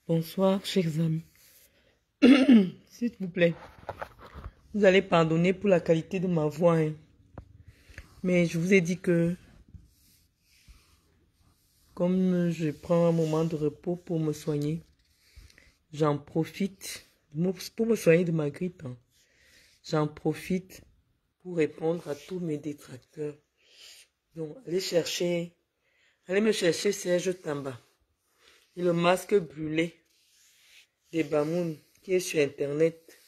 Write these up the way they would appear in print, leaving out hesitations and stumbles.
Bonsoir, chers amis. S'il vous plaît, vous allez pardonner pour la qualité de ma voix, hein. Mais je vous ai dit que, comme je prends un moment de repos pour me soigner, j'en profite pour me soigner de ma grippe, hein. J'en profite pour répondre à tous mes détracteurs. Donc, allez me chercher Serge Tamba et le masque brûlé des Bamoun qui est sur Internet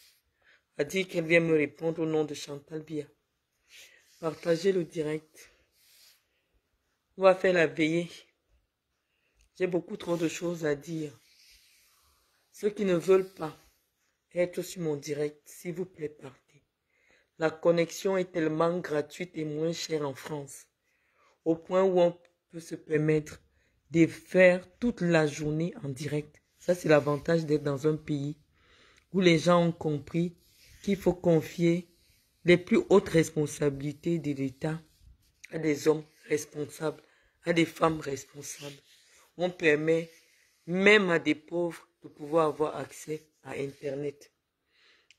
a dit qu'elle vient me répondre au nom de Chantal Bia. Partagez le direct. On va faire la veillée. J'ai beaucoup trop de choses à dire. Ceux qui ne veulent pas être sur mon direct, s'il vous plaît, partez. La connexion est tellement gratuite et moins chère en France, au point où on peut se permettre de faire toute la journée en direct. Ça, c'est l'avantage d'être dans un pays où les gens ont compris qu'il faut confier les plus hautes responsabilités de l'État à des hommes responsables, à des femmes responsables. On permet même à des pauvres de pouvoir avoir accès à Internet.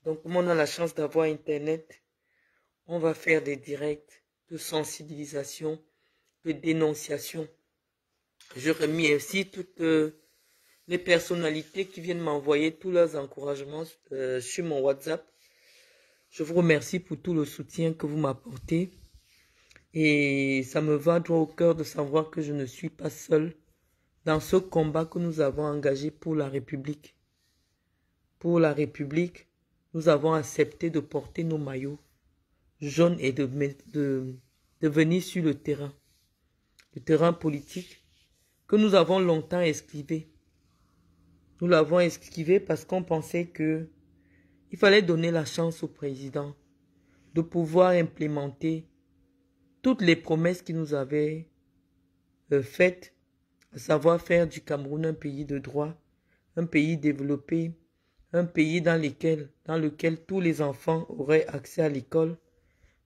Donc, comme on a la chance d'avoir Internet, on va faire des directs de sensibilisation, de dénonciation. Je remercie toutes les personnalités qui viennent m'envoyer tous leurs encouragements sur mon WhatsApp. Je vous remercie pour tout le soutien que vous m'apportez. Et ça me va droit au cœur de savoir que je ne suis pas seule dans ce combat que nous avons engagé pour la République. Pour la République, nous avons accepté de porter nos maillots jaunes et de venir sur le terrain politique que nous avons longtemps esquivé. Nous l'avons esquivé parce qu'on pensait que il fallait donner la chance au président de pouvoir implémenter toutes les promesses qu'il nous avait faites, à savoir faire du Cameroun un pays de droit, un pays développé, un pays dans lequel tous les enfants auraient accès à l'école,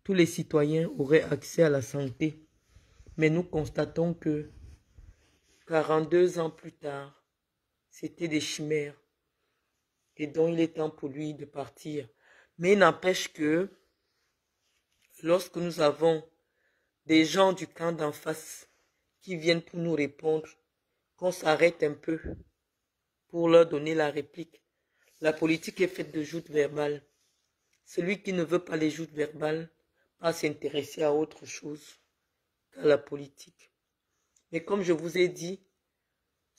tous les citoyens auraient accès à la santé. Mais nous constatons que 42 ans plus tard, c'était des chimères. Et donc il est temps pour lui de partir. Mais il n'empêche que lorsque nous avons des gens du camp d'en face qui viennent pour nous répondre, qu'on s'arrête un peu pour leur donner la réplique. La politique est faite de joutes verbales. Celui qui ne veut pas les joutes verbales va s'intéresser à autre chose qu'à la politique. Mais comme je vous ai dit,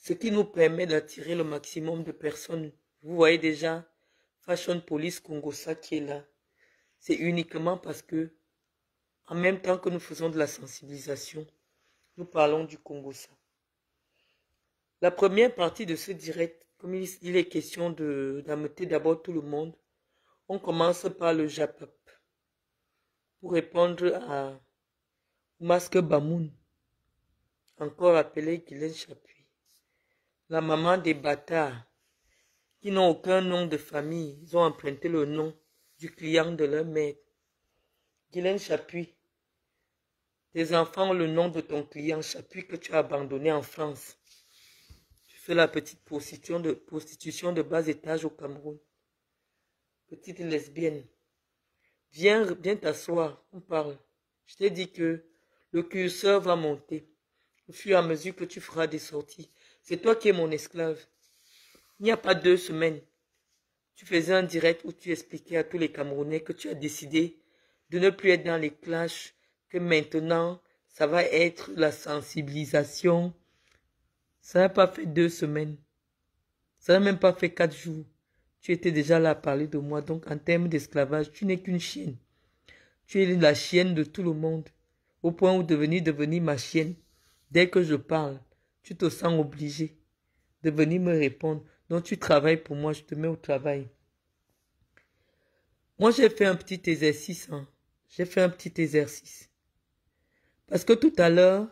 ce qui nous permet d'attirer le maximum de personnes, vous voyez déjà Fashion Police Congossa qui est là, c'est uniquement parce que en même temps que nous faisons de la sensibilisation, nous parlons du Congossa. La première partie de ce direct, comme il est question d'ameuter d'abord tout le monde, on commence par le JAPAP pour répondre à Masque Bamoun, encore appelé Guylaine Chapuis, la maman des bâtards qui n'ont aucun nom de famille. Ils ont emprunté le nom du client de leur maître. Guylaine Chapuis, tes enfants ont le nom de ton client Chapuis que tu as abandonné en France. Tu fais la petite prostitution de bas étage au Cameroun. Petite lesbienne. Viens t'asseoir, on parle. Je t'ai dit que le curseur va monter au fur et à mesure que tu feras des sorties. C'est toi qui es mon esclave. Il n'y a pas 2 semaines, tu faisais un direct où tu expliquais à tous les Camerounais que tu as décidé de ne plus être dans les clashs, que maintenant, ça va être la sensibilisation. Ça n'a pas fait 2 semaines. Ça n'a même pas fait 4 jours. Tu étais déjà là à parler de moi. Donc, en termes d'esclavage, tu n'es qu'une chienne. Tu es la chienne de tout le monde. Au point où devenir ma chienne. Dès que je parle, tu te sens obligé de venir me répondre. Donc, tu travailles pour moi, je te mets au travail. Moi, j'ai fait un petit exercice. J'ai fait un petit exercice. Parce que tout à l'heure,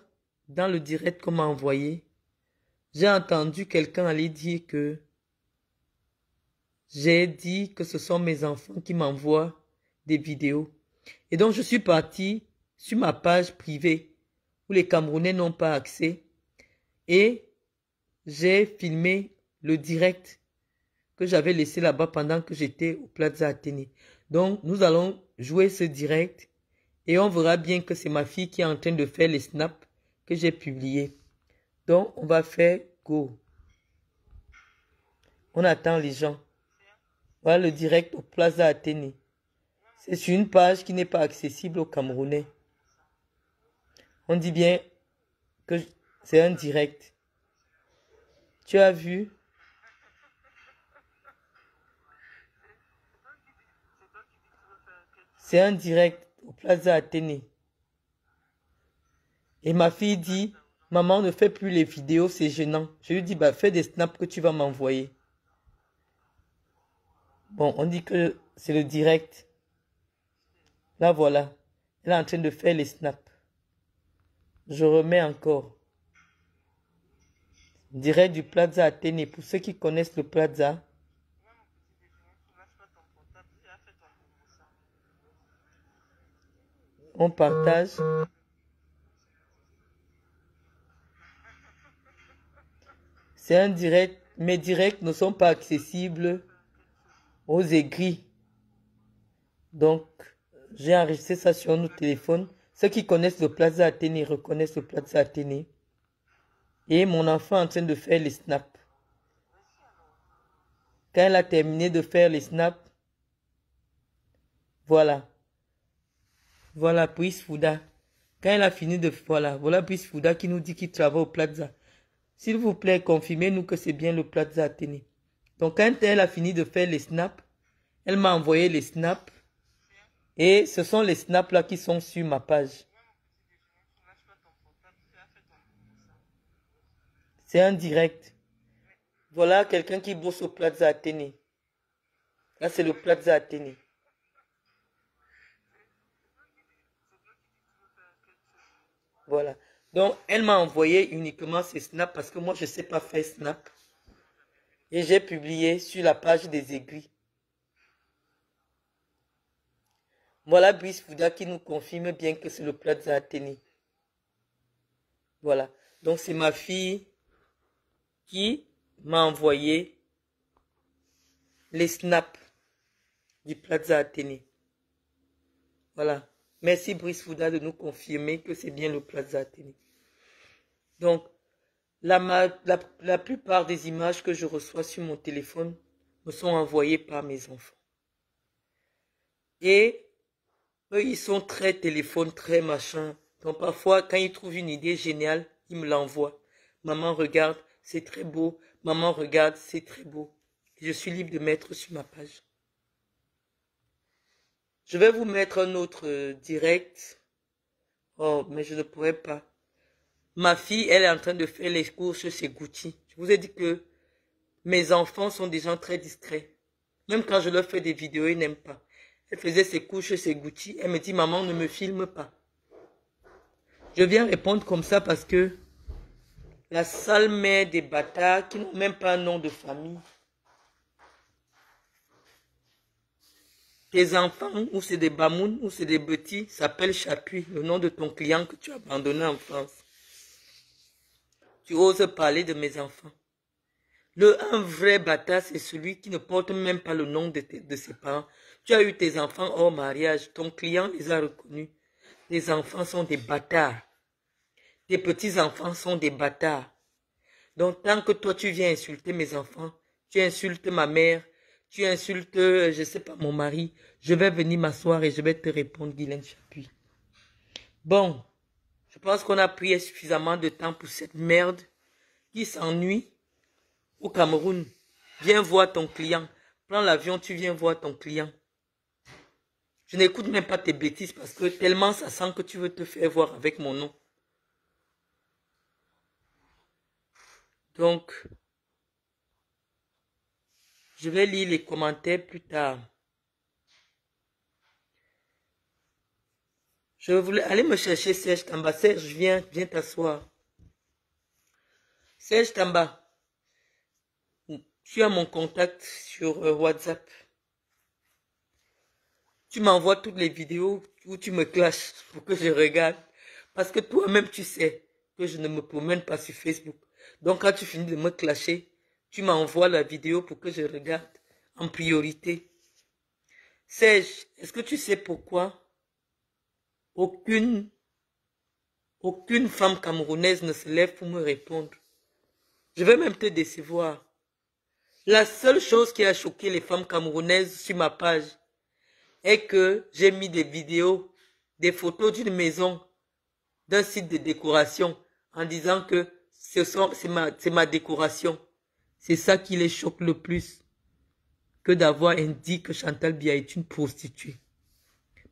dans le direct qu'on m'a envoyé, j'ai entendu quelqu'un aller dire que j'ai dit que ce sont mes enfants qui m'envoient des vidéos. Et donc, je suis partie sur ma page privée où les Camerounais n'ont pas accès et j'ai filmé le direct que j'avais laissé là-bas pendant que j'étais au Plaza Athénée. Donc, nous allons jouer ce direct et on verra bien que c'est ma fille qui est en train de faire les snaps que j'ai publiés. Donc, on va faire go. On attend les gens. Voilà le direct au Plaza Athénée. C'est sur une page qui n'est pas accessible aux Camerounais. On dit bien que c'est un direct. Tu as vu? C'est un direct au Plaza Athénée. Et ma fille dit, maman ne fait plus les vidéos, c'est gênant. Je lui dis, bah fais des snaps que tu vas m'envoyer. Bon, on dit que c'est le direct. Là, voilà. Elle est en train de faire les snaps. Je remets encore. Direct du Plaza Athénée. Pour ceux qui connaissent le Plaza. On partage. C'est un direct. Mes directs ne sont pas accessibles aux aigris. Donc, j'ai enregistré ça sur nos téléphones. Ceux qui connaissent le Plaza Athénée reconnaissent le Plaza Athénée. Et mon enfant est en train de faire les snaps. Quand elle a terminé de faire les snaps, voilà. Voilà Brice Fouda. Quand elle a fini de... Voilà Brice Fouda qui nous dit qu'il travaille au Plaza. S'il vous plaît, confirmez-nous que c'est bien le Plaza Athénée. Donc quand elle a fini de faire les snaps, elle m'a envoyé les snaps. Et ce sont les snaps là qui sont sur ma page. C'est un direct. Voilà quelqu'un qui bosse au Plaza Athénée. Là, c'est le Plaza Athénée. Voilà. Donc, elle m'a envoyé uniquement ces snaps parce que moi, je ne sais pas faire snap. Et j'ai publié sur la page des aiguilles. Voilà Brice Fouda qui nous confirme bien que c'est le Plaza Athénée. Voilà. Donc, c'est ma fille qui m'a envoyé les snaps du Plaza Athénée. Voilà. Merci Brice Fouda de nous confirmer que c'est bien le Plaza Athénée. Donc, la plupart des images que je reçois sur mon téléphone me sont envoyées par mes enfants. Et eux, ils sont très téléphone, très machin. Donc parfois, quand ils trouvent une idée géniale, ils me l'envoient. Maman, regarde, c'est très beau. Maman, regarde, c'est très beau. Et je suis libre de mettre sur ma page. Je vais vous mettre un autre direct. Oh, mais je ne pourrais pas. Ma fille, elle est en train de faire les courses chez Gucci. Je vous ai dit que mes enfants sont des gens très discrets. Même quand je leur fais des vidéos, ils n'aiment pas. Elle faisait ses courses chez Gucci. Elle me dit, maman, ne me filme pas. Je viens répondre comme ça parce que la sale mère des bâtards qui n'ont même pas un nom de famille. Tes enfants, ou c'est des Bamoun, ou c'est des petits, s'appellent Chapuis, le nom de ton client que tu as abandonné en France. Tu oses parler de mes enfants. Un vrai bâtard, c'est celui qui ne porte même pas le nom de ses parents. Tu as eu tes enfants hors mariage, ton client les a reconnus. Les enfants sont des bâtards. Tes petits-enfants sont des bâtards. Donc, tant que toi, tu viens insulter mes enfants, tu insultes ma mère, tu insultes, je ne sais pas, mon mari, je vais venir m'asseoir et je vais te répondre, Guylaine Chapuis. Bon, je pense qu'on a pris suffisamment de temps pour cette merde qui s'ennuie au Cameroun. Viens voir ton client. Prends l'avion, tu viens voir ton client. Je n'écoute même pas tes bêtises parce que tellement ça sent que tu veux te faire voir avec mon nom. Donc, je vais lire les commentaires plus tard. Je voulais aller me chercher Serge Tamba. Serge, viens t'asseoir. Serge Tamba, tu as mon contact sur WhatsApp. Tu m'envoies toutes les vidéos où tu me clashes pour que je regarde. Parce que toi-même, tu sais que je ne me promène pas sur Facebook. Donc, quand tu finis de me clasher, tu m'envoies la vidéo pour que je regarde en priorité. Serge, est-ce que tu sais pourquoi aucune femme camerounaise ne se lève pour me répondre? Je vais même te décevoir. La seule chose qui a choqué les femmes camerounaises sur ma page est que j'ai mis des vidéos, des photos d'une maison, d'un site de décoration, en disant que c'est ma décoration. C'est ça qui les choque le plus, que d'avoir indiqué que Chantal Biya est une prostituée.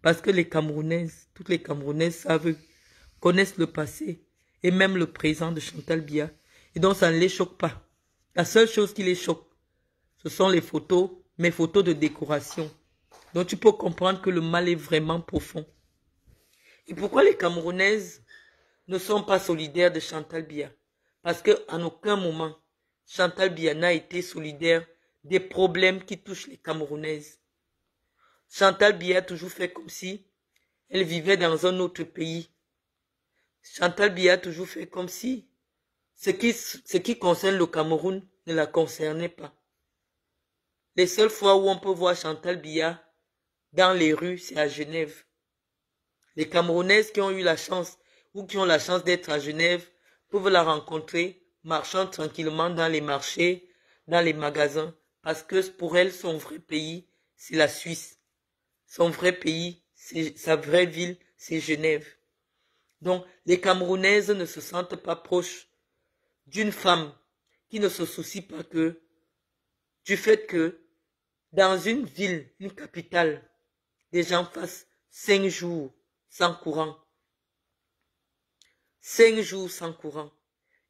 Parce que les Camerounaises, toutes les Camerounaises connaissent le passé et même le présent de Chantal Biya. Et donc ça ne les choque pas. La seule chose qui les choque, ce sont les photos, mes photos de décoration. Donc tu peux comprendre que le mal est vraiment profond. Et pourquoi les Camerounaises ne sont pas solidaires de Chantal Biya? Parce qu'en aucun moment, Chantal Biya n'a été solidaire des problèmes qui touchent les Camerounaises. Chantal Biya a toujours fait comme si elle vivait dans un autre pays. Chantal Biya a toujours fait comme si ce qui concerne le Cameroun ne la concernait pas. Les seules fois où on peut voir Chantal Biya dans les rues, c'est à Genève. Les Camerounaises qui ont eu la chance ou qui ont la chance d'être à Genève peuvent la rencontrer marchant tranquillement dans les marchés, dans les magasins, parce que pour elle, son vrai pays, c'est la Suisse. Son vrai pays, sa vraie ville, c'est Genève. Donc, les Camerounaises ne se sentent pas proches d'une femme qui ne se soucie pas du fait que dans une ville, une capitale, les gens passent 5 jours sans courant. 5 jours sans courant.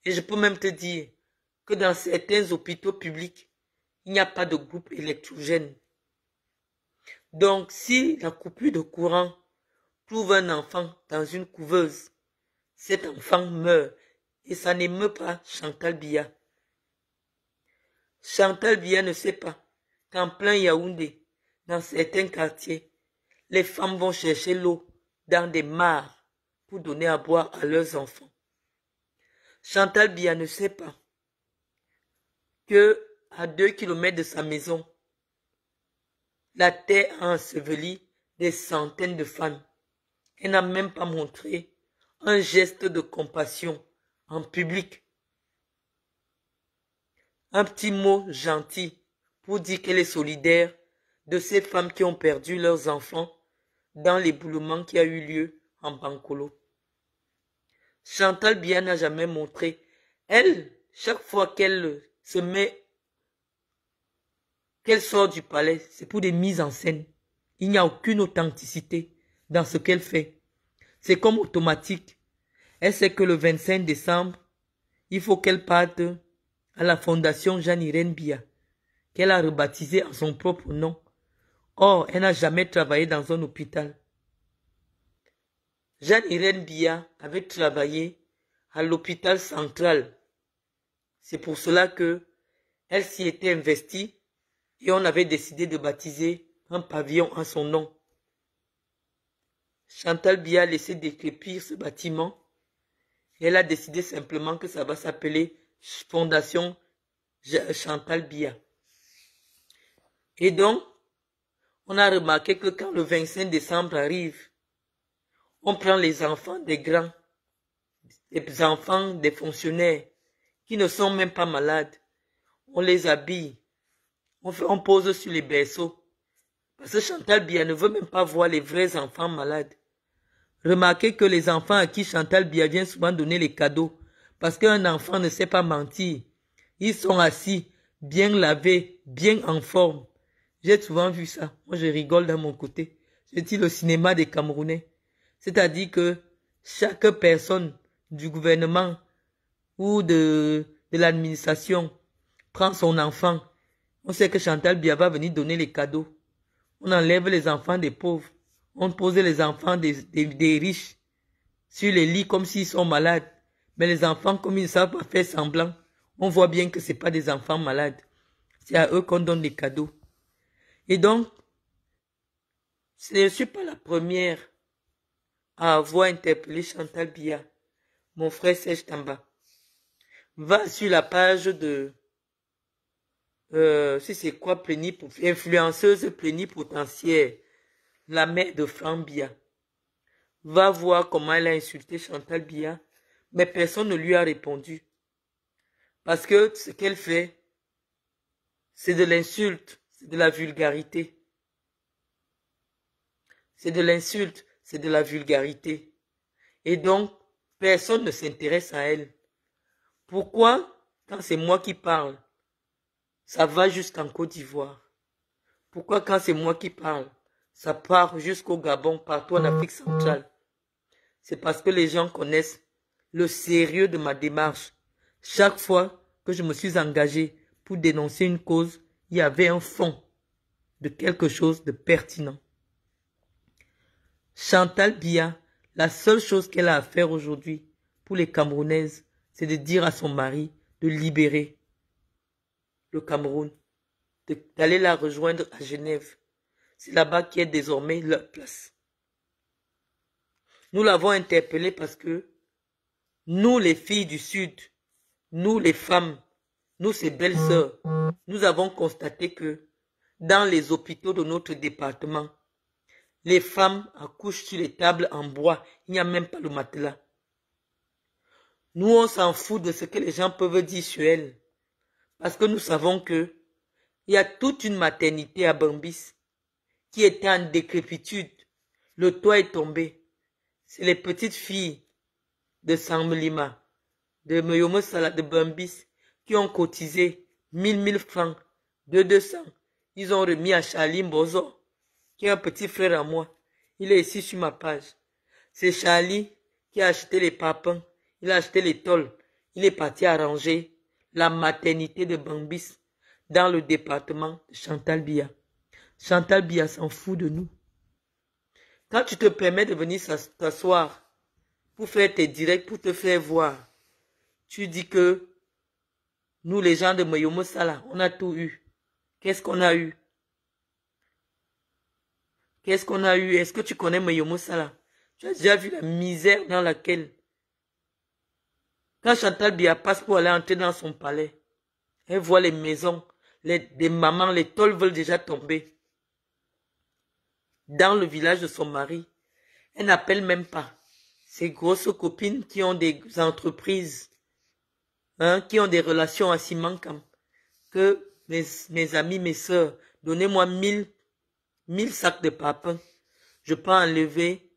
Et je peux même te dire que dans certains hôpitaux publics, il n'y a pas de groupe électrogène. Donc, si la coupure de courant trouve un enfant dans une couveuse, cet enfant meurt. Et ça n'émeut pas Chantal Biya. Chantal Biya ne sait pas qu'en plein Yaoundé, dans certains quartiers, les femmes vont chercher l'eau dans des mares pour donner à boire à leurs enfants. Chantal Biya ne sait pas que à 2 kilomètres de sa maison, la terre a enseveli des centaines de femmes. Elle n'a même pas montré un geste de compassion en public. Un petit mot gentil pour dire qu'elle est solidaire de ces femmes qui ont perdu leurs enfants dans l'éboulement qui a eu lieu en Bankolo. Chantal Biya n'a jamais montré. Elle, chaque fois qu'elle qu'elle sort du palais, c'est pour des mises en scène. Il n'y a aucune authenticité dans ce qu'elle fait. C'est comme automatique. Elle sait que le 25 décembre, il faut qu'elle parte à la fondation Jeanne-Irène Biya, qu'elle a rebaptisée en son propre nom. Or, elle n'a jamais travaillé dans un hôpital. Jeanne-Irène Biya avait travaillé à l'hôpital central. C'est pour cela que elle s'y était investie et on avait décidé de baptiser un pavillon en son nom. Chantal Biya a laissé décrépir ce bâtiment et elle a décidé simplement que ça va s'appeler Fondation Chantal Biya. Et donc, on a remarqué que quand le 25 décembre arrive, on prend les enfants des grands, les enfants des fonctionnaires qui ne sont même pas malades. On les habille, on pose sur les berceaux. Parce que Chantal Biya ne veut même pas voir les vrais enfants malades. Remarquez que les enfants à qui Chantal Biya vient souvent donner les cadeaux, parce qu'un enfant ne sait pas mentir. Ils sont assis, bien lavés, bien en forme. J'ai souvent vu ça. Moi, je rigole dans mon côté. Je dis le cinéma des Camerounais. C'est-à-dire que chaque personne du gouvernement ou de l'administration prend son enfant. On sait que Chantal Biya va venir donner les cadeaux. On enlève les enfants des pauvres. On pose les enfants des riches sur les lits comme s'ils sont malades. Mais les enfants, comme ils ne savent pas faire semblant, on voit bien que ce n'est pas des enfants malades. C'est à eux qu'on donne les cadeaux. Et donc, je ne suis pas la première à avoir interpellé Chantal Biya. Mon frère Serge Tamba. Va sur la page de si c'est quoi influenceuse plénipotentiaire, la mère de Franck Biya. Va voir comment elle a insulté Chantal Biya, mais personne ne lui a répondu. Parce que ce qu'elle fait, c'est de l'insulte, c'est de la vulgarité. C'est de l'insulte, c'est de la vulgarité. Et donc, personne ne s'intéresse à elle. Pourquoi, quand c'est moi qui parle, ça va jusqu'en Côte d'Ivoire? Pourquoi, quand c'est moi qui parle, ça part jusqu'au Gabon, partout en Afrique centrale? C'est parce que les gens connaissent le sérieux de ma démarche. Chaque fois que je me suis engagé pour dénoncer une cause, il y avait un fond de quelque chose de pertinent. Chantal Biya, la seule chose qu'elle a à faire aujourd'hui pour les Camerounaises, c'est de dire à son mari de libérer le Cameroun, d'aller la rejoindre à Genève. C'est là-bas qui est désormais leur place. Nous l'avons interpellée parce que nous, les filles du Sud, nous, les femmes, nous, ses belles-sœurs, nous avons constaté que dans les hôpitaux de notre département, les femmes accouchent sur les tables en bois. Il n'y a même pas le matelas. Nous, on s'en fout de ce que les gens peuvent dire sur elles. Parce que nous savons que il y a toute une maternité à Bambis qui était en décrépitude. Le toit est tombé. C'est les petites filles de Samlima, de Moyomo Sala, de Bambis, qui ont cotisé 1000 francs, de 200. Ils ont remis à Charlie Mbozo, qui est un petit frère à moi. Il est ici sur ma page. C'est Charlie qui a acheté les papins, il a acheté les tôles. Il est parti arranger la maternité de Bambis dans le département de Chantal Biya. Chantal Biya s'en fout de nous. Quand tu te permets de venir t'asseoir pour faire tes directs, pour te faire voir, tu dis que nous, les gens de Moyomo Sala, on a tout eu. Qu'est-ce qu'on a eu? Qu'est-ce qu'on a eu? Est-ce que tu connais Moyomo Sala? Tu as déjà vu la misère dans laquelle, quand Chantal Biya passe pour aller entrer dans son palais, elle voit les maisons, des mamans, les tôles veulent déjà tomber. Dans le village de son mari, elle n'appelle même pas ses grosses copines qui ont des entreprises, qui ont des relations à Simankam, que mes amis, mes sœurs, donnez-moi 1000 sacs de papins. Je peux enlever,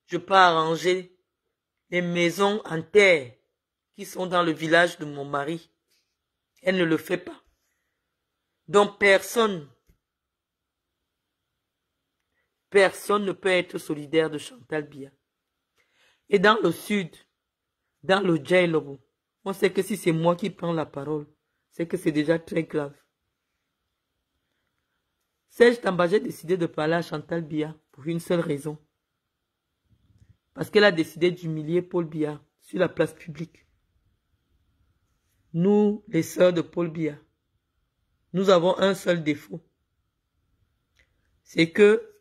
je peux arranger les maisons en terre qui sont dans le village de mon mari. Elle ne le fait pas. Donc personne ne peut être solidaire de Chantal Biya. Et dans le sud, dans le Djailobo, on sait que si c'est moi qui prends la parole, c'est que c'est déjà très grave. Serge Tambadje a décidé de parler à Chantal Biya pour une seule raison. Parce qu'elle a décidé d'humilier Paul Biya sur la place publique. Nous, les sœurs de Paul Biya, nous avons un seul défaut. C'est que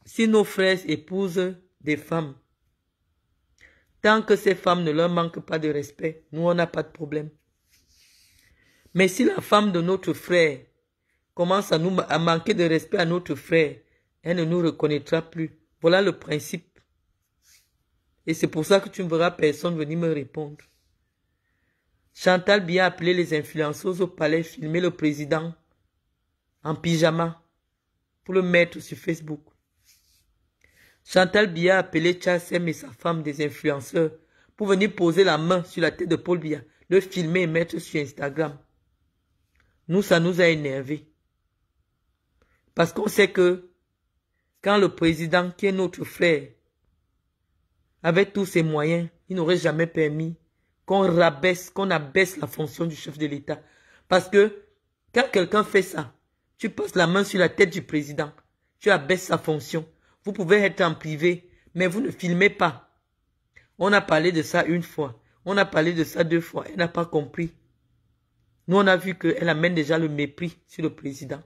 si nos frères épousent des femmes, tant que ces femmes ne leur manquent pas de respect, nous, on n'a pas de problème. Mais si la femme de notre frère commence à manquer de respect à notre frère, elle ne nous reconnaîtra plus. Voilà le principe. Et c'est pour ça que tu ne verras personne venir me répondre. Chantal Biya a appelé les influenceuses au palais, filmer le président en pyjama pour le mettre sur Facebook. Chantal Biya a appelé Tchassem et sa femme des influenceurs pour venir poser la main sur la tête de Paul Biya, le filmer et mettre sur Instagram. Nous, ça nous a énervés. Parce qu'on sait que quand le président, qui est notre frère, avec tous ses moyens, il n'aurait jamais permis qu'on abaisse la fonction du chef de l'État. Parce que quand quelqu'un fait ça, tu passes la main sur la tête du président, tu abaisses sa fonction. Vous pouvez être en privé, mais vous ne filmez pas. On a parlé de ça une fois, on a parlé de ça 2 fois, elle n'a pas compris. Nous, on a vu qu'elle amène déjà le mépris sur le président.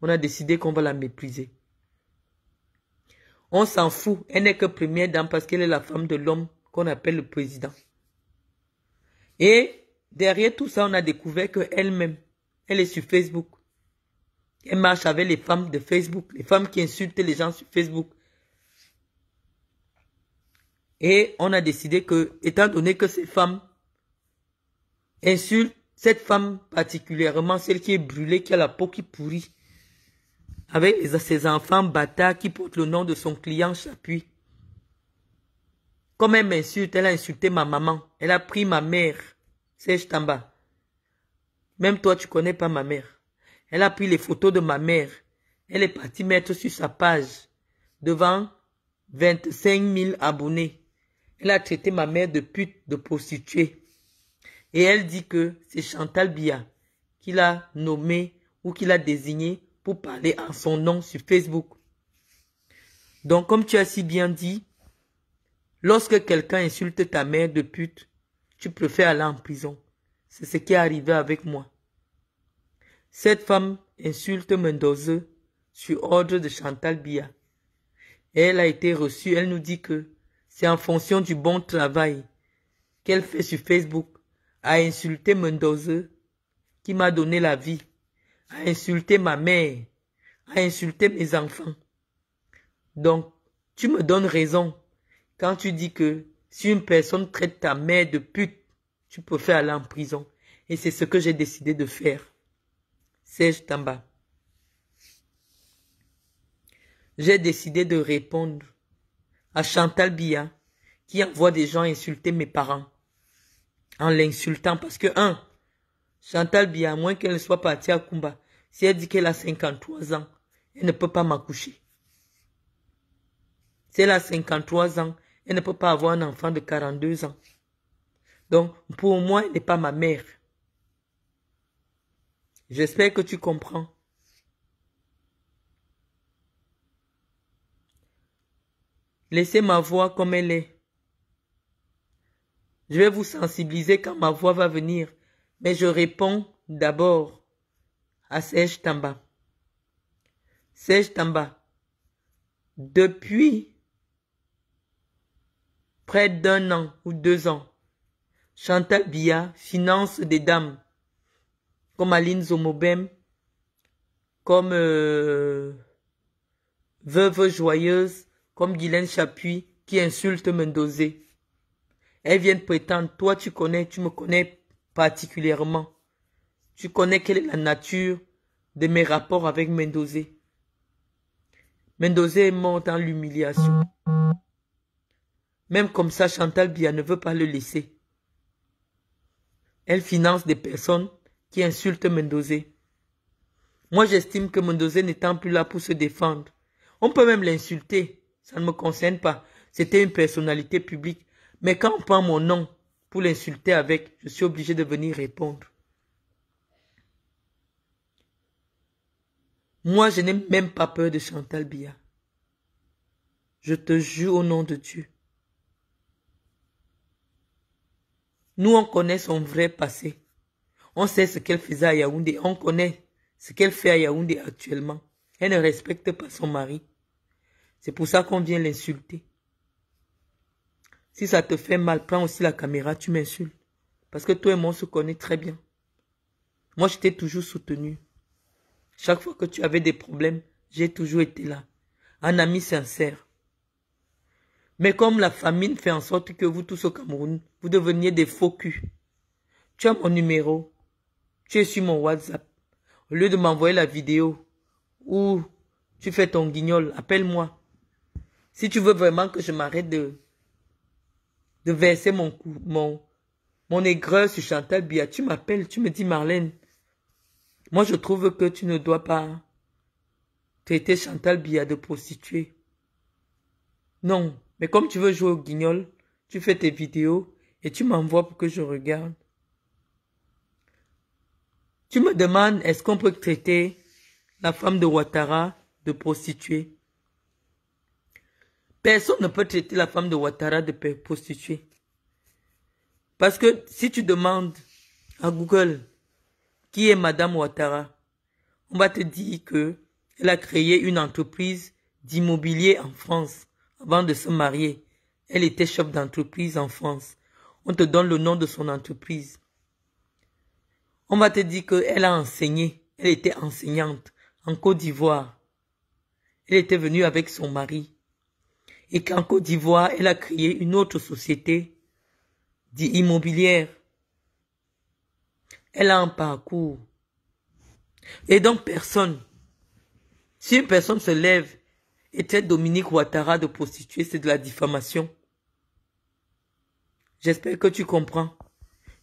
On a décidé qu'on va la mépriser. On s'en fout, elle n'est que première dame parce qu'elle est la femme de l'homme qu'on appelle le président. Et derrière tout ça, on a découvert qu'elle-même, Elle est sur Facebook. Elle marche avec les femmes de Facebook, les femmes qui insultent les gens sur Facebook. Et on a décidé que, étant donné que ces femmes insultent, cette femme particulièrement, celle qui est brûlée, qui a la peau qui pourrit, avec ses enfants bâtards qui portent le nom de son client Chapuis. Comme elle m'insulte, elle a insulté ma maman. Elle a pris ma mère, Serge Tamba. Même toi, tu connais pas ma mère. Elle a pris les photos de ma mère. Elle est partie mettre sur sa page, devant 25 000 abonnés. Elle a traité ma mère de pute, de prostituée. Et elle dit que c'est Chantal Biya qui l'a nommée ou qui l'a désignée pour parler en son nom sur Facebook. Donc, comme tu as si bien dit, lorsque quelqu'un insulte ta mère de pute, tu préfères aller en prison. C'est ce qui est arrivé avec moi. Cette femme insulte Mendoza sur ordre de Chantal Biya. Et elle a été reçue, elle nous dit que c'est en fonction du bon travail qu'elle fait sur Facebook, à insulter Mendoza, qui m'a donné la vie, à insulter ma mère, à insulter mes enfants. Donc, tu me donnes raison quand tu dis que si une personne traite ta mère de pute, tu préfères aller en prison. Et c'est ce que j'ai décidé de faire. Serge Tamba. J'ai décidé de répondre à Chantal Biya qui envoie des gens insulter mes parents en l'insultant parce que, Chantal Biya, à moins qu'elle soit partie à Kumba, si elle dit qu'elle a 53 ans, elle ne peut pas m'accoucher. Si elle a 53 ans, elle ne peut pas avoir un enfant de 42 ans. Donc, pour moi, elle n'est pas ma mère. J'espère que tu comprends. Laissez ma voix comme elle est. Je vais vous sensibiliser quand ma voix va venir, mais je réponds d'abord à Serge Tamba. Serge Tamba, depuis près d'1 an ou 2 ans, Chantal Biya finance des dames comme Aline Zomobem, comme Veuve Joyeuse, comme Guylaine Chapuis, qui insulte Mendoza. Elles viennent prétendre, toi tu me connais particulièrement. Tu connais quelle est la nature de mes rapports avec Mendoza. Mendoza est mort dans l'humiliation. Même comme ça, Chantal Biya ne veut pas le laisser. Elle finance des personnes qui insultent Mendoza. Moi, j'estime que Mendoza n'étant plus là pour se défendre. On peut même l'insulter. Ça ne me concerne pas. C'était une personnalité publique. Mais quand on prend mon nom pour l'insulter avec, je suis obligé de venir répondre. Moi, je n'ai même pas peur de Chantal Biya. Je te jure au nom de Dieu. Nous, on connaît son vrai passé. On sait ce qu'elle faisait à Yaoundé. On connaît ce qu'elle fait à Yaoundé actuellement. Elle ne respecte pas son mari. C'est pour ça qu'on vient l'insulter. Si ça te fait mal, prends aussi la caméra, tu m'insultes. Parce que toi et moi, on se connaît très bien. Moi, je t'ai toujours soutenu. Chaque fois que tu avais des problèmes, j'ai toujours été là. Un ami sincère. Mais comme la famine fait en sorte que vous tous au Cameroun, vous deveniez des faux culs. Tu as mon numéro. Tu es sur mon WhatsApp. Au lieu de m'envoyer la vidéo où tu fais ton guignol, appelle-moi. Si tu veux vraiment que je m'arrête de verser mon aigreur sur Chantal Biya, tu m'appelles, tu me dis Marlène, moi je trouve que tu ne dois pas traiter Chantal Biya de prostituée. Non, mais comme tu veux jouer au guignol, tu fais tes vidéos et tu m'envoies pour que je regarde. Tu me demandes, est-ce qu'on peut traiter la femme de Ouattara de prostituée? Personne ne peut traiter la femme de Ouattara de prostituée. Parce que si tu demandes à Google qui est Madame Ouattara, on va te dire qu'elle a créé une entreprise d'immobilier en France avant de se marier. Elle était chef d'entreprise en France. On te donne le nom de son entreprise. On va te dire qu'elle a enseigné. Elle était enseignante en Côte d'Ivoire. Elle était venue avec son mari. Et qu'en Côte d'Ivoire, elle a créé une autre société immobilière. Elle a un parcours. Et donc personne, si une personne se lève et traite Dominique Ouattara de prostituée, c'est de la diffamation. J'espère que tu comprends.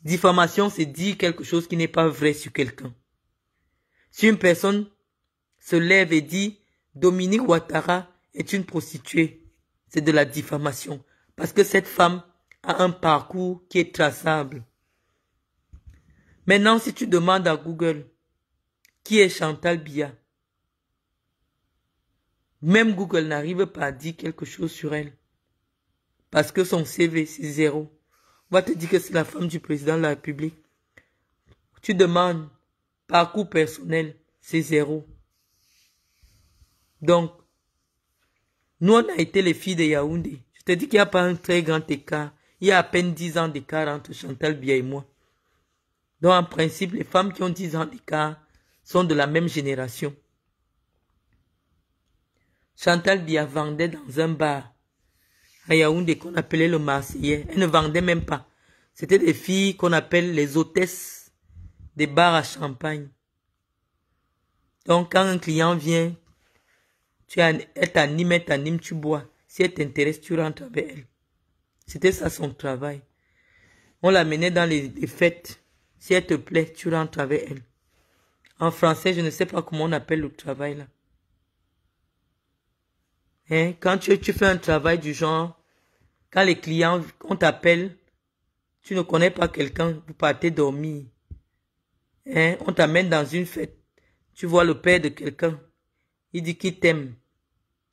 Diffamation, c'est dire quelque chose qui n'est pas vrai sur quelqu'un. Si une personne se lève et dit Dominique Ouattara est une prostituée, c'est de la diffamation. Parce que cette femme a un parcours qui est traçable. Maintenant, si tu demandes à Google qui est Chantal Biya, même Google n'arrive pas à dire quelque chose sur elle. Parce que son CV, c'est 0. On va te dire que c'est la femme du président de la République. Tu demandes parcours personnel, c'est 0. Donc, nous, on a été les filles de Yaoundé. Je te dis qu'il n'y a pas un très grand écart. Il y a à peine 10 ans d'écart entre Chantal Biya et moi. Donc, en principe, les femmes qui ont 10 ans d'écart sont de la même génération. Chantal Biya vendait dans un bar à Yaoundé qu'on appelait le Marseillais. Elle ne vendait même pas. C'était des filles qu'on appelle les hôtesses des bars à champagne. Donc, quand un client vient, elle t'anime, tu bois. Si elle t'intéresse, tu rentres avec elle. C'était ça son travail. On la menait dans les fêtes. Si elle te plaît, tu rentres avec elle. En français, je ne sais pas comment on appelle le travail là. Hein? Quand tu fais un travail du genre, quand les clients, on t'appelle, tu ne connais pas quelqu'un, vous partez dormir. Hein? On t'amène dans une fête. Tu vois le père de quelqu'un. Il dit qu'il t'aime.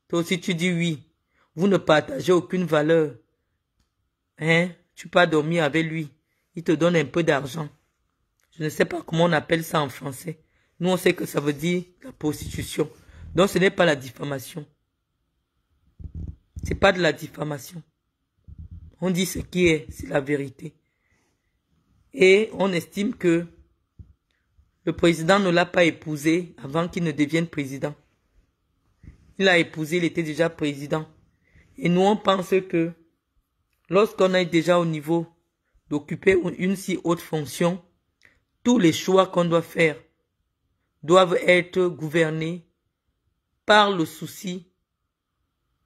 Toi aussi tu dis oui. Vous ne partagez aucune valeur. Hein? Tu pars dormir avec lui. Il te donne un peu d'argent. Je ne sais pas comment on appelle ça en français. Nous on sait que ça veut dire la prostitution. Donc ce n'est pas la diffamation. C'est pas de la diffamation. On dit ce qui est, c'est la vérité. Et on estime que le président ne l'a pas épousée avant qu'il ne devienne président. Il l'a épousée, il était déjà président. Et nous, on pense que lorsqu'on est déjà au niveau d'occuper une si haute fonction, tous les choix qu'on doit faire doivent être gouvernés par le souci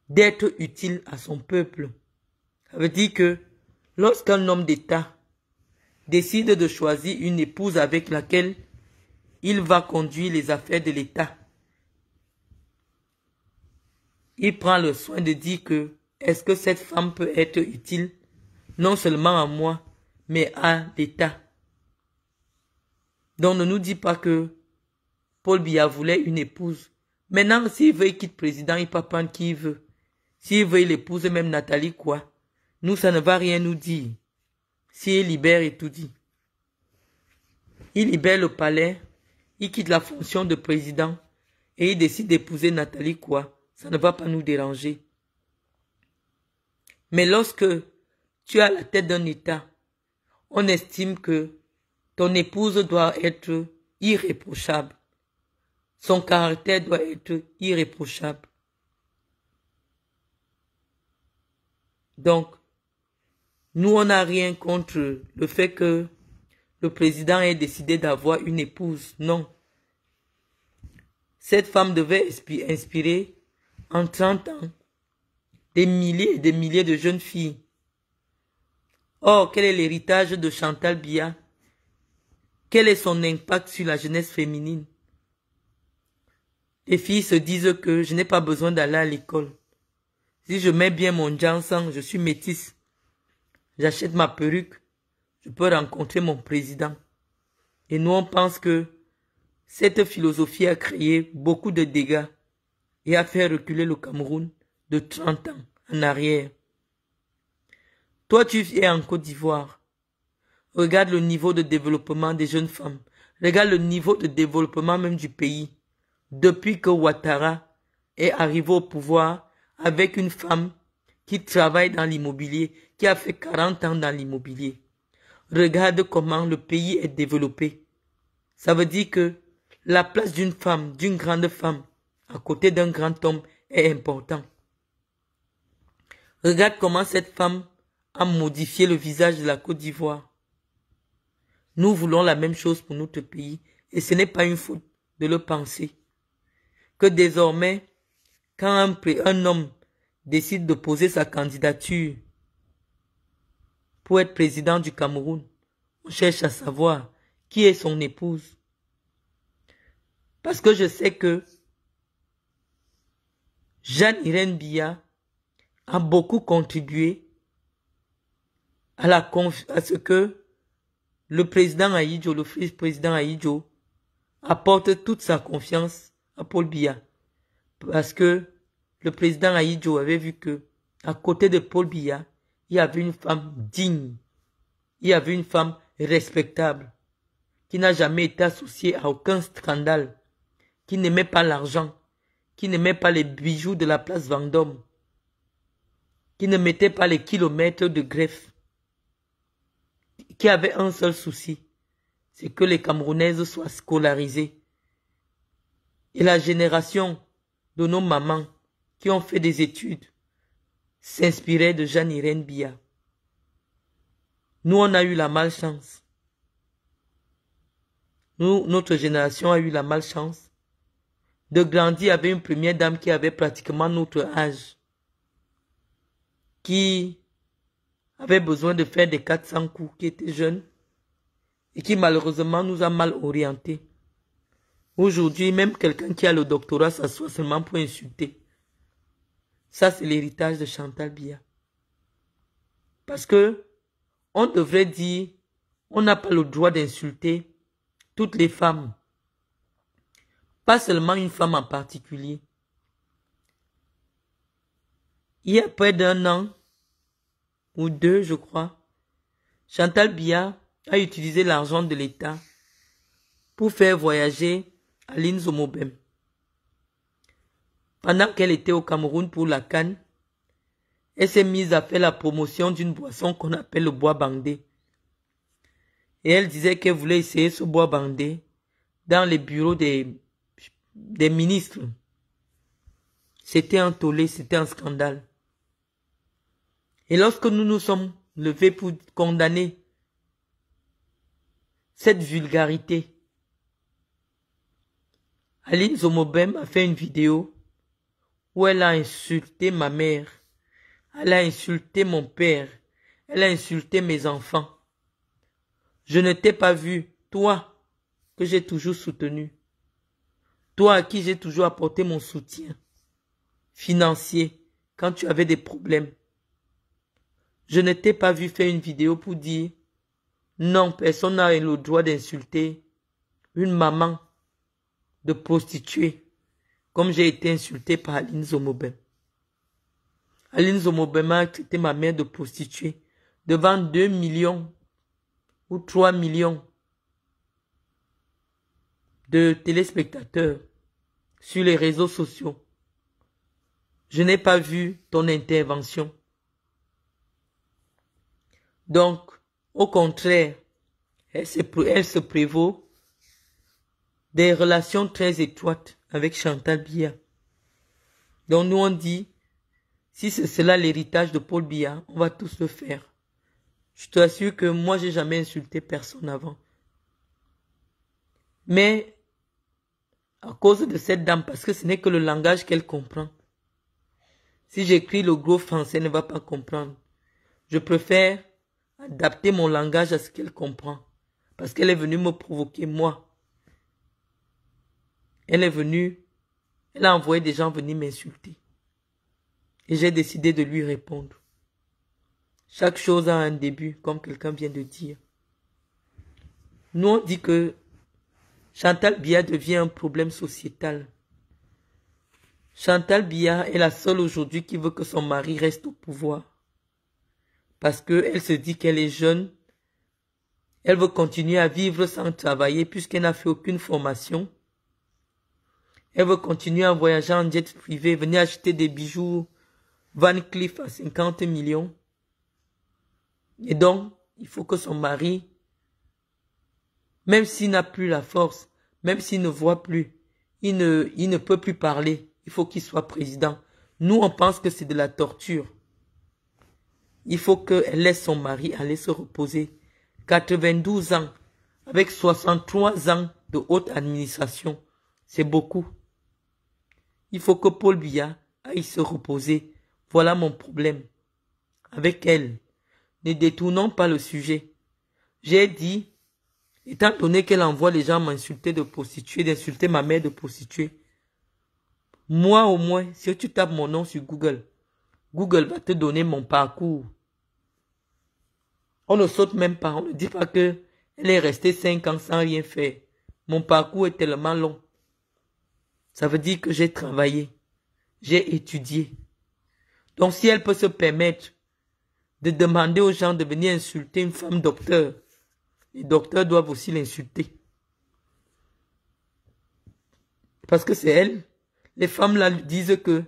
d'être utile à son peuple. Ça veut dire que lorsqu'un homme d'État décide de choisir une épouse avec laquelle il va conduire les affaires de l'État, il prend le soin de dire que est-ce que cette femme peut être utile non seulement à moi, mais à l'État. Donc ne nous dis pas que Paul Biya voulait une épouse. Maintenant, s'il veut, il quitte président, il peut prendre qui il veut. S'il veut, il épouse même Nathalie quoi. Nous, ça ne va rien nous dire. S'il libère et tout dit. Il libère le palais, il quitte la fonction de président et il décide d'épouser Nathalie quoi. Ça ne va pas nous déranger. Mais lorsque tu as la tête d'un État, on estime que ton épouse doit être irréprochable. Son caractère doit être irréprochable. Donc, nous, on n'a rien contre le fait que le président ait décidé d'avoir une épouse. Non. Cette femme devait inspirer en 30 ans des milliers et des milliers de jeunes filles. Or, quel est l'héritage de Chantal Biya? Quel est son impact sur la jeunesse féminine? Les filles se disent que je n'ai pas besoin d'aller à l'école. Si je mets bien mon jansan, je suis métisse. J'achète ma perruque, je peux rencontrer mon président. Et nous, on pense que cette philosophie a créé beaucoup de dégâts et a fait reculer le Cameroun de 30 ans en arrière. Toi, tu es en Côte d'Ivoire. Regarde le niveau de développement des jeunes femmes. Regarde le niveau de développement même du pays. Depuis que Ouattara est arrivé au pouvoir avec une femme qui travaille dans l'immobilier, qui a fait 40 ans dans l'immobilier. Regarde comment le pays est développé. Ça veut dire que la place d'une femme, d'une grande femme, à côté d'un grand homme est important. Regarde comment cette femme a modifié le visage de la Côte d'Ivoire. Nous voulons la même chose pour notre pays et ce n'est pas une faute de le penser. Que désormais, quand un homme décide de poser sa candidature pour être président du Cameroun, on cherche à savoir qui est son épouse. Parce que je sais que Jeanne-Irène Biya a beaucoup contribué à ce que le président Ahidjo, le vice-président Ahidjo, apporte toute sa confiance à Paul Biya. Parce que le président Ahidjo avait vu que, à côté de Paul Biya, il y avait une femme digne, il y avait une femme respectable, qui n'a jamais été associée à aucun scandale, qui n'aimait pas l'argent, qui n'aimait pas les bijoux de la place Vendôme, qui ne mettait pas les kilomètres de greffe, qui avait un seul souci, c'est que les Camerounaises soient scolarisées. Et la génération de nos mamans qui ont fait des études s'inspirait de Jeanne-Irène Biya. Nous, on a eu la malchance. Nous, notre génération a eu la malchance de grandir avec une première dame qui avait pratiquement notre âge, qui avait besoin de faire des 400 coups, qui était jeune, et qui malheureusement nous a mal orientés. Aujourd'hui, même quelqu'un qui a le doctorat s'assoit seulement pour insulter. Ça, c'est l'héritage de Chantal Biya. Parce que on devrait dire, on n'a pas le droit d'insulter toutes les femmes. Pas seulement une femme en particulier. Il y a près d'un an, ou deux, je crois, Chantal Biya a utilisé l'argent de l'État pour faire voyager Aline Zomobem. Pendant qu'elle était au Cameroun pour la CAN, elle s'est mise à faire la promotion d'une boisson qu'on appelle le bois bandé. Et elle disait qu'elle voulait essayer ce bois bandé dans les bureaux des ministres. C'était un tollé, c'était un scandale. Et lorsque nous nous sommes levés pour condamner cette vulgarité, Aline Zomobem a fait une vidéo où elle a insulté ma mère, elle a insulté mon père, elle a insulté mes enfants. Je ne t'ai pas vu, toi, que j'ai toujours soutenu, toi à qui j'ai toujours apporté mon soutien financier quand tu avais des problèmes. Je ne t'ai pas vu faire une vidéo pour dire non, personne n'a le droit d'insulter une maman de prostituée, comme j'ai été insulté par Aline Zomobem. Aline Zomobem a traité ma mère de prostituée devant 2 millions ou 3 millions de téléspectateurs sur les réseaux sociaux. Je n'ai pas vu ton intervention. Donc, au contraire, elle se prévaut des relations très étroites avec Chantal Biya. Donc nous on dit, si c'est cela l'héritage de Paul Biya, on va tous le faire. Je t'assure que moi j'ai jamais insulté personne avant. Mais à cause de cette dame, parce que ce n'est que le langage qu'elle comprend. Si j'écris le gros français, elle ne va pas comprendre. Je préfère adapter mon langage à ce qu'elle comprend. Parce qu'elle est venue me provoquer, moi. Elle a envoyé des gens venir m'insulter. Et j'ai décidé de lui répondre. Chaque chose a un début, comme quelqu'un vient de dire. Nous, on dit que Chantal Biya devient un problème sociétal. Chantal Biya est la seule aujourd'hui qui veut que son mari reste au pouvoir. Parce qu'elle se dit qu'elle est jeune. Elle veut continuer à vivre sans travailler puisqu'elle n'a fait aucune formation. Elle veut continuer à voyager en jet privé, venir acheter des bijoux Van Cleef à 50 millions. Et donc, il faut que son mari Même s'il n'a plus la force, même s'il ne voit plus, il ne peut plus parler. Il faut qu'il soit président. Nous, on pense que c'est de la torture. Il faut qu'elle laisse son mari aller se reposer. 92 ans, avec 63 ans de haute administration, c'est beaucoup. Il faut que Paul Biya aille se reposer. Voilà mon problème avec elle. Ne détournons pas le sujet. J'ai dit, étant donné qu'elle envoie les gens m'insulter de prostituée, d'insulter ma mère de prostituée, moi au moins, si tu tapes mon nom sur Google, Google va te donner mon parcours. On ne saute même pas, on ne dit pas que elle est restée 5 ans sans rien faire. Mon parcours est tellement long. Ça veut dire que j'ai travaillé, j'ai étudié. Donc si elle peut se permettre de demander aux gens de venir insulter une femme docteur, les docteurs doivent aussi l'insulter. Parce que c'est elle. Les femmes là disent que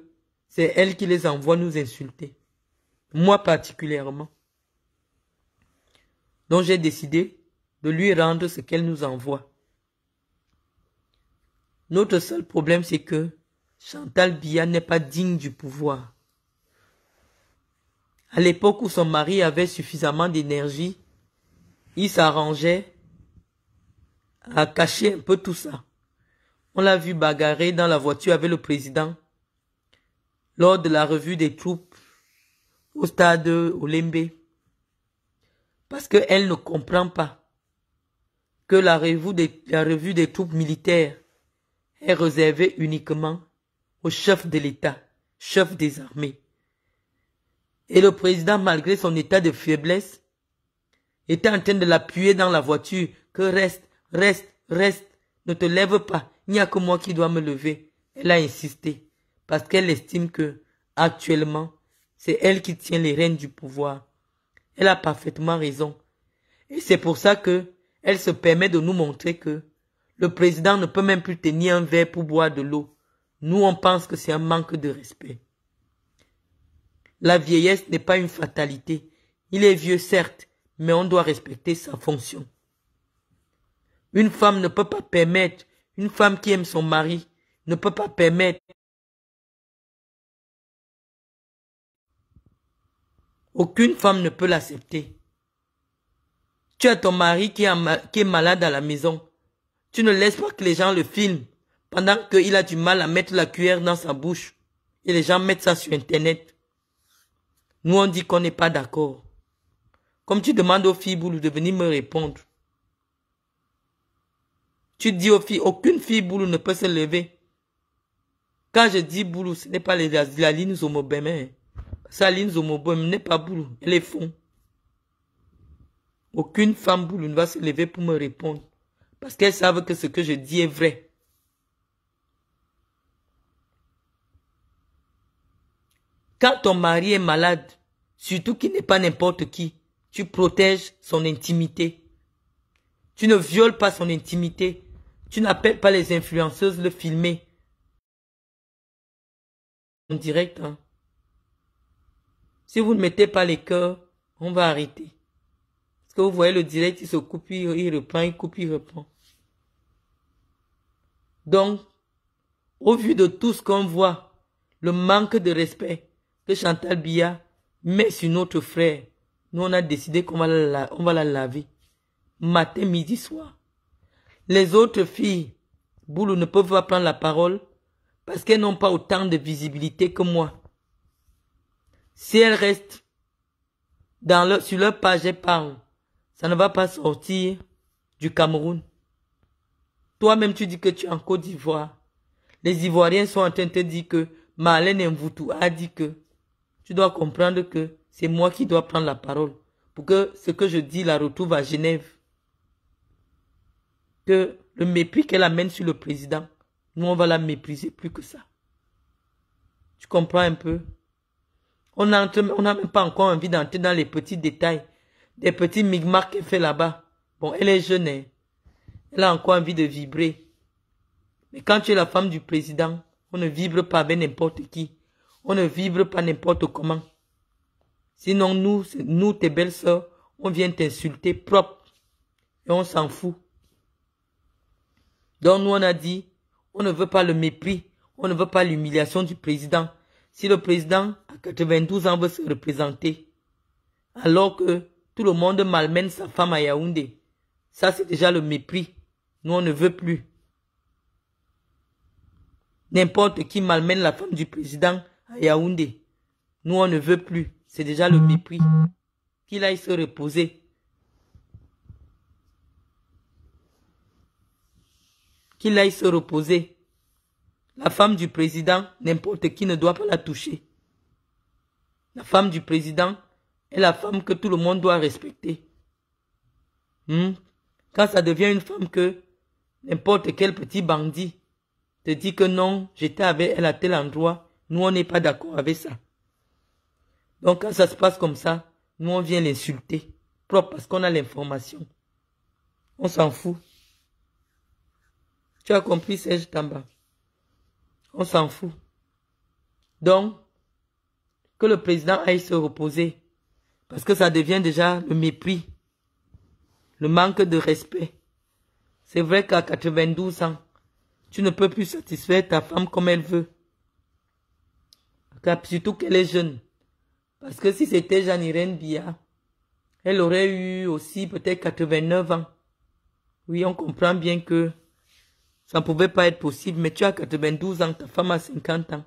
c'est elle qui les envoie nous insulter. Moi particulièrement. Donc j'ai décidé de lui rendre ce qu'elle nous envoie. Notre seul problème, c'est que Chantal Biya n'est pas digne du pouvoir. À l'époque où son mari avait suffisamment d'énergie, il s'arrangeait à cacher un peu tout ça. On l'a vu bagarrer dans la voiture avec le président lors de la revue des troupes au stade Olembe. Parce qu'elle ne comprend pas que la revue des troupes militaires est réservée uniquement au chef de l'État, chef des armées. Et le président, malgré son état de faiblesse, était en train de l'appuyer dans la voiture, que reste, ne te lève pas, il n'y a que moi qui dois me lever. Elle a insisté, parce qu'elle estime que, actuellement, c'est elle qui tient les rênes du pouvoir. Elle a parfaitement raison. Et c'est pour ça que elle se permet de nous montrer que le président ne peut même plus tenir un verre pour boire de l'eau. Nous, on pense que c'est un manque de respect. La vieillesse n'est pas une fatalité. Il est vieux, certes, mais on doit respecter sa fonction. Une femme ne peut pas permettre, une femme qui aime son mari, ne peut pas permettre. Aucune femme ne peut l'accepter. Tu as ton mari qui est malade à la maison. Tu ne laisses pas que les gens le filment pendant qu'il a du mal à mettre la cuillère dans sa bouche. Et les gens mettent ça sur Internet. Nous, on dit qu'on n'est pas d'accord. Comme tu demandes aux filles boulou de venir me répondre. Tu dis aux filles, aucune fille boulou ne peut se lever. Quand je dis boulou, ce n'est pas la ligne zomobème. Sa ligne zomobème n'est pas boulou, elle est fond. Aucune femme boulou ne va se lever pour me répondre. Parce qu'elles savent que ce que je dis est vrai. Quand ton mari est malade, surtout qu'il n'est pas n'importe qui, tu protèges son intimité. Tu ne violes pas son intimité. Tu n'appelles pas les influenceuses le filmer. En direct, hein. Si vous ne mettez pas les cœurs, on va arrêter. Parce que vous voyez le direct, il se coupe, il reprend, il coupe, il reprend. Donc, au vu de tout ce qu'on voit, le manque de respect que Chantal Biya met sur notre frère, nous on a décidé qu'on va la laver. Matin, midi, soir. Les autres filles, Boulou, ne peuvent pas prendre la parole parce qu'elles n'ont pas autant de visibilité que moi. Si elles restent sur leur page, elles parlent. Ça ne va pas sortir du Cameroun. Toi-même, tu dis que tu es en Côte d'Ivoire. Les Ivoiriens sont en train de te dire que Marlène Mvoutou a dit que tu dois comprendre que c'est moi qui dois prendre la parole pour que ce que je dis la retrouve à Genève. Que le mépris qu'elle amène sur le président, nous on va la mépriser plus que ça. Tu comprends un peu? On n'a même pas encore envie d'entrer dans les petits détails, des petits migmarks qu'elle fait là-bas. Bon, elle est jeune, hein. Elle a encore envie de vibrer. Mais quand tu es la femme du président, on ne vibre pas avec n'importe qui. On ne vibre pas n'importe comment. Sinon, nous, tes belles sœurs, on vient t'insulter propre. Et on s'en fout. Donc nous on a dit, on ne veut pas le mépris, on ne veut pas l'humiliation du président. Si le président à 92 ans veut se représenter, alors que tout le monde malmène sa femme à Yaoundé, ça c'est déjà le mépris. Nous on ne veut plus. N'importe qui malmène la femme du président à Yaoundé, nous on ne veut plus. C'est déjà le mépris. Qu'il aille se reposer. Qu'il aille se reposer. La femme du président, n'importe qui ne doit pas la toucher. La femme du président est la femme que tout le monde doit respecter. Quand ça devient une femme que n'importe quel petit bandit te dit que non, j'étais avec elle à tel endroit, nous on n'est pas d'accord avec ça. Donc quand ça se passe comme ça, nous on vient l'insulter, propre parce qu'on a l'information. On s'en fout. Tu as compris, Serge Tamba? On s'en fout. Donc, que le président aille se reposer. Parce que ça devient déjà le mépris. Le manque de respect. C'est vrai qu'à 92 ans, tu ne peux plus satisfaire ta femme comme elle veut. Surtout qu'elle est jeune. Parce que si c'était Jeanne-Irène Bia, elle aurait eu aussi peut-être 89 ans. Oui, on comprend bien que ça ne pouvait pas être possible, mais tu as 92 ans, ta femme a 50 ans.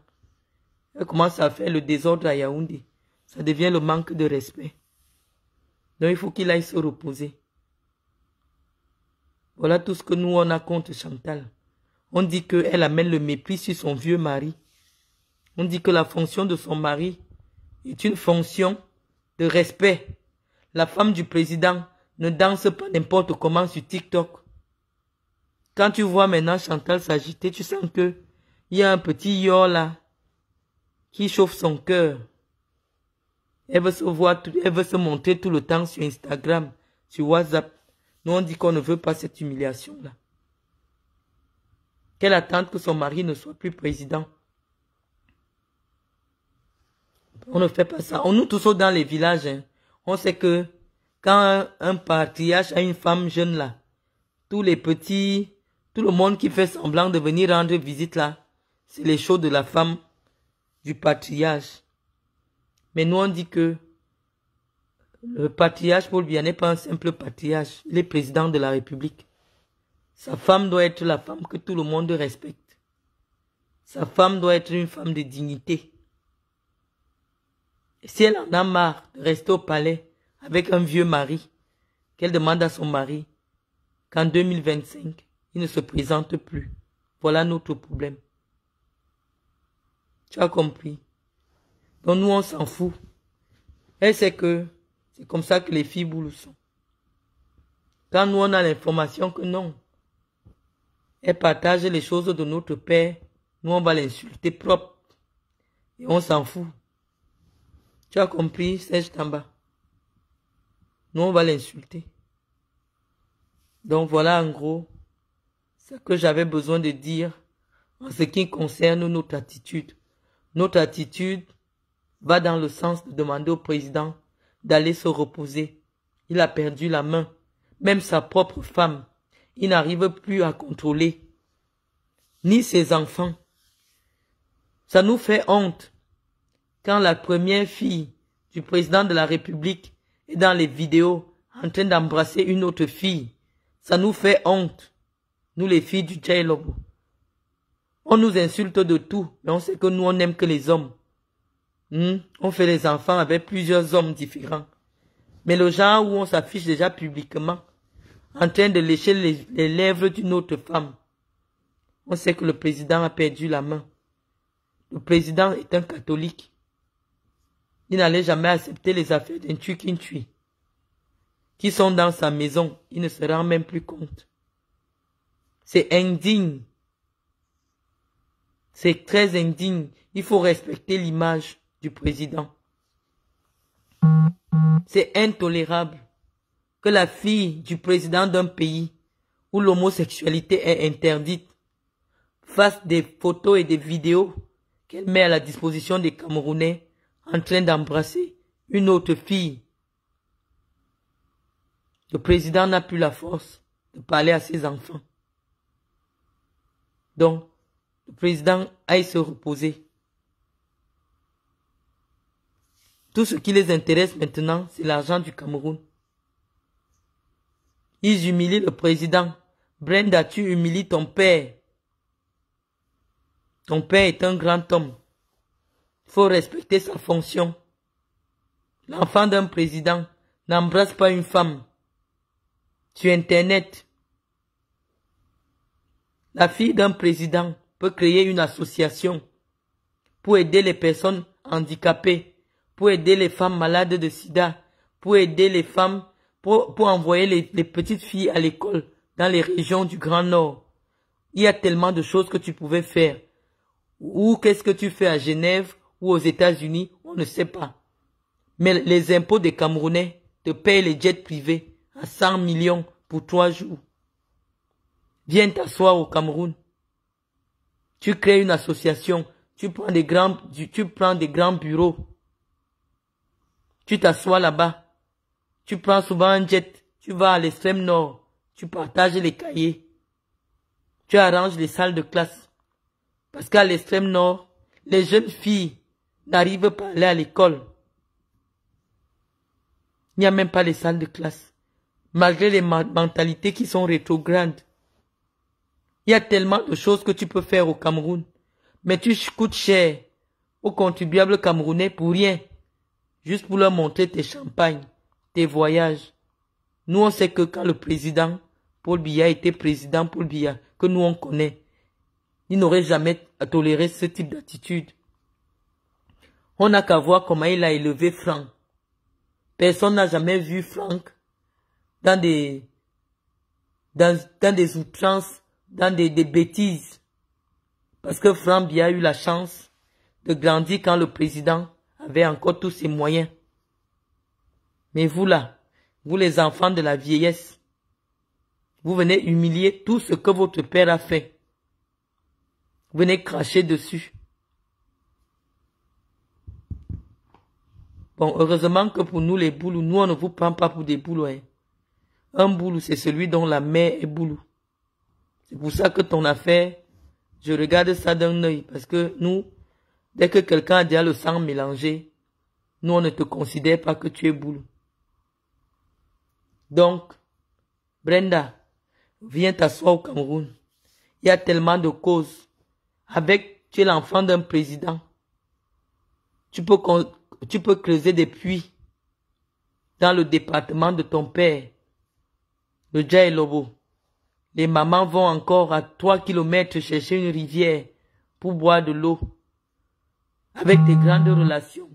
Elle commence à faire le désordre à Yaoundé. Ça devient le manque de respect. Donc il faut qu'il aille se reposer. Voilà tout ce que nous on a contre Chantal. On dit qu'elle amène le mépris sur son vieux mari. On dit que la fonction de son mari est une fonction de respect. La femme du président ne danse pas n'importe comment sur TikTok. Quand tu vois maintenant Chantal s'agiter, tu sens que il y a un petit yo là qui chauffe son cœur. Elle veut se montrer tout le temps sur Instagram, sur WhatsApp. Nous on dit qu'on ne veut pas cette humiliation là. Qu'elle attende que son mari ne soit plus président. On ne fait pas ça. Nous tous dans les villages, on sait que quand un patriarche a une femme jeune là, tous les petits, tout le monde qui fait semblant de venir rendre visite là, c'est les shows de la femme du patriarche. Mais nous on dit que le patriarche Paul Biya n'est pas un simple patriarche, il est président de la République. Sa femme doit être la femme que tout le monde respecte. Sa femme doit être une femme de dignité. Et si elle en a marre de rester au palais avec un vieux mari, qu'elle demande à son mari qu'en 2025, il ne se présente plus. Voilà notre problème. Tu as compris? Donc nous, on s'en fout. Elle sait que c'est comme ça que les filles boulot sont. Quand nous, on a l'information que non, elle partage les choses de notre père, nous, on va l'insulter propre. Et on s'en fout. Tu as compris, Serge Tamba? Nous, on va l'insulter. Donc voilà en gros ce que j'avais besoin de dire en ce qui concerne notre attitude. Notre attitude va dans le sens de demander au président d'aller se reposer. Il a perdu la main. Même sa propre femme, il n'arrive plus à contrôler. Ni ses enfants. Ça nous fait honte quand la première fille du président de la République est dans les vidéos en train d'embrasser une autre fille. Ça nous fait honte. Nous les filles du Djailobo. On nous insulte de tout, mais on sait que nous on n'aime que les hommes. On fait les enfants avec plusieurs hommes différents. Mais le genre où on s'affiche déjà publiquement, en train de lécher les lèvres d'une autre femme, on sait que le président a perdu la main. Le président est un catholique. Il n'allait jamais accepter les affaires d'un tue-qui-tue. Qui sont dans sa maison, il ne se rend même plus compte. C'est indigne. C'est très indigne. Il faut respecter l'image du président. C'est intolérable que la fille du président d'un pays où l'homosexualité est interdite fasse des photos et des vidéos qu'elle met à la disposition des Camerounais en train d'embrasser une autre fille. Le président n'a plus la force de parler à ses enfants. Donc, le président aille se reposer. Tout ce qui les intéresse maintenant, c'est l'argent du Cameroun. Ils humilient le président. Brenda, tu humilies ton père. Ton père est un grand homme. Il faut respecter sa fonction. L'enfant d'un président n'embrasse pas une femme. Sur Internet, la fille d'un président peut créer une association pour aider les personnes handicapées, pour aider les femmes malades de sida, pour aider les femmes, pour envoyer les petites filles à l'école dans les régions du Grand Nord. Il y a tellement de choses que tu pouvais faire. Ou qu'est-ce que tu fais à Genève ou aux États-Unis, on ne sait pas. Mais les impôts des Camerounais te payent les jets privés à 100 millions pour 3 jours. Viens t'asseoir au Cameroun. Tu crées une association, tu prends des grands bureaux. Tu t'assois là-bas. Tu prends souvent un jet, tu vas à l'extrême nord, tu partages les cahiers. Tu arranges les salles de classe. Parce qu'à l'extrême nord, les jeunes filles n'arrivent pas à aller à l'école. Il n'y a même pas les salles de classe. Malgré les mentalités qui sont rétrogrades. Il y a tellement de choses que tu peux faire au Cameroun. Mais tu coûtes cher aux contribuables camerounais pour rien. Juste pour leur montrer tes champagnes, tes voyages. Nous, on sait que quand le président Paul Biya était président Paul Biya, que nous on connaît, il n'aurait jamais toléré ce type d'attitude. On n'a qu'à voir comment il a élevé Franck. Personne n'a jamais vu Franck dans des outrances, dans des bêtises. Parce que Franck Biya a eu la chance de grandir quand le président avait encore tous ses moyens. Mais vous là, vous les enfants de la vieillesse, vous venez humilier tout ce que votre père a fait. Vous venez cracher dessus. Bon, heureusement que pour nous les boulous, nous on ne vous prend pas pour des boulous. Hein. Un boulou, c'est celui dont la mère est boulou. C'est pour ça que ton affaire, je regarde ça d'un œil. Parce que nous, dès que quelqu'un a déjà le sang mélangé, nous on ne te considère pas que tu es boulou. Donc, Brenda, viens t'asseoir au Cameroun. Il y a tellement de causes. Tu es l'enfant d'un président. Tu peux creuser des puits dans le département de ton père, le Djaïlobo. Les mamans vont encore à 3 kilomètres chercher une rivière pour boire de l'eau. Avec tes grandes relations,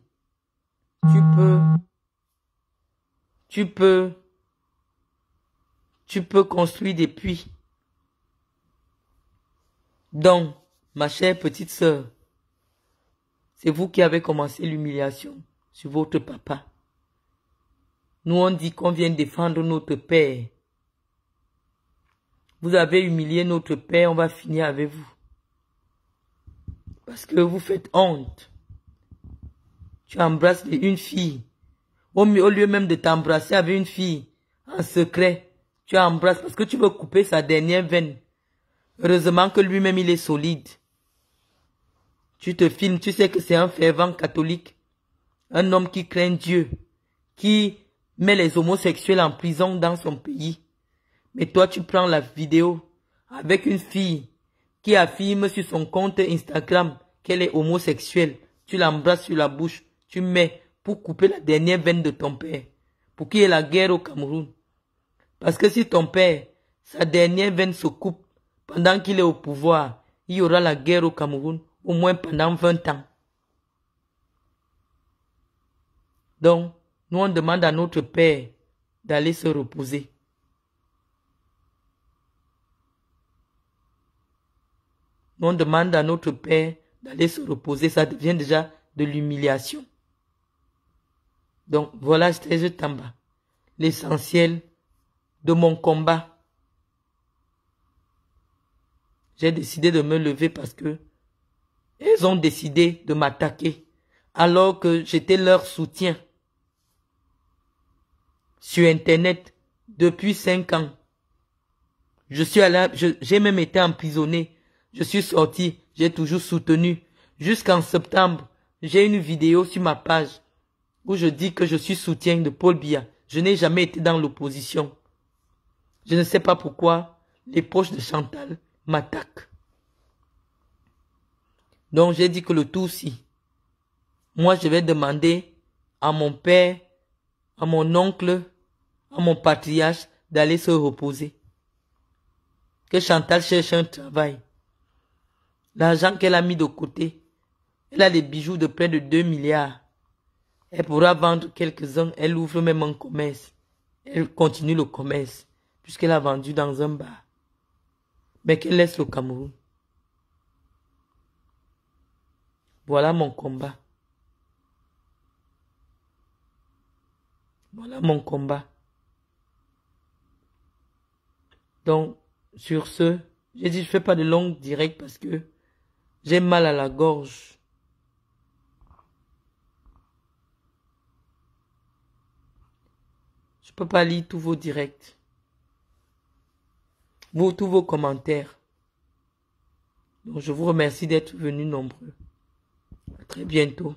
tu peux construire des puits. Donc, ma chère petite sœur, c'est vous qui avez commencé l'humiliation sur votre papa. Nous, on dit qu'on vient défendre notre père. Vous avez humilié notre père, on va finir avec vous. Parce que vous faites honte. Tu embrasses une fille. Au lieu même de t'embrasser avec une fille, en secret, tu embrasses parce que tu veux couper sa dernière veine. Heureusement que lui-même, il est solide. Tu te filmes, tu sais que c'est un fervent catholique. Un homme qui craint Dieu. Qui met les homosexuels en prison dans son pays. Mais toi, tu prends la vidéo avec une fille qui affirme sur son compte Instagram qu'elle est homosexuelle. Tu l'embrasses sur la bouche. Tu mets pour couper la dernière veine de ton père. Pour qu'il y ait la guerre au Cameroun. Parce que si ton père, sa dernière veine se coupe pendant qu'il est au pouvoir, il y aura la guerre au Cameroun. Au moins pendant 20 ans. Donc, nous on demande à notre père d'aller se reposer. Nous on demande à notre père d'aller se reposer. Ça devient déjà de l'humiliation. Donc, voilà Stège Tamba. L'essentiel de mon combat. J'ai décidé de me lever parce que elles ont décidé de m'attaquer alors que j'étais leur soutien sur Internet depuis 5 ans. J'ai même été emprisonné Je suis sorti, j'ai toujours soutenu. Jusqu'en septembre, j'ai une vidéo sur ma page où je dis que je suis soutien de Paul Biya. Je n'ai jamais été dans l'opposition. Je ne sais pas pourquoi les proches de Chantal m'attaquent. Donc j'ai dit que le tout-ci, moi je vais demander à mon père, à mon oncle, à mon patriarche d'aller se reposer. Que Chantal cherche un travail. L'argent qu'elle a mis de côté, elle a des bijoux de près de 2 milliards. Elle pourra vendre quelques-uns, elle ouvre même un commerce. Elle continue le commerce, puisqu'elle a vendu dans un bar. Mais qu'elle laisse le Cameroun. Voilà mon combat. Voilà mon combat. Donc, sur ce, j'ai dit je ne fais pas de longue direct parce que j'ai mal à la gorge. Je ne peux pas lire tous vos directs. Tous vos commentaires. Donc, je vous remercie d'être venus nombreux. À très bientôt.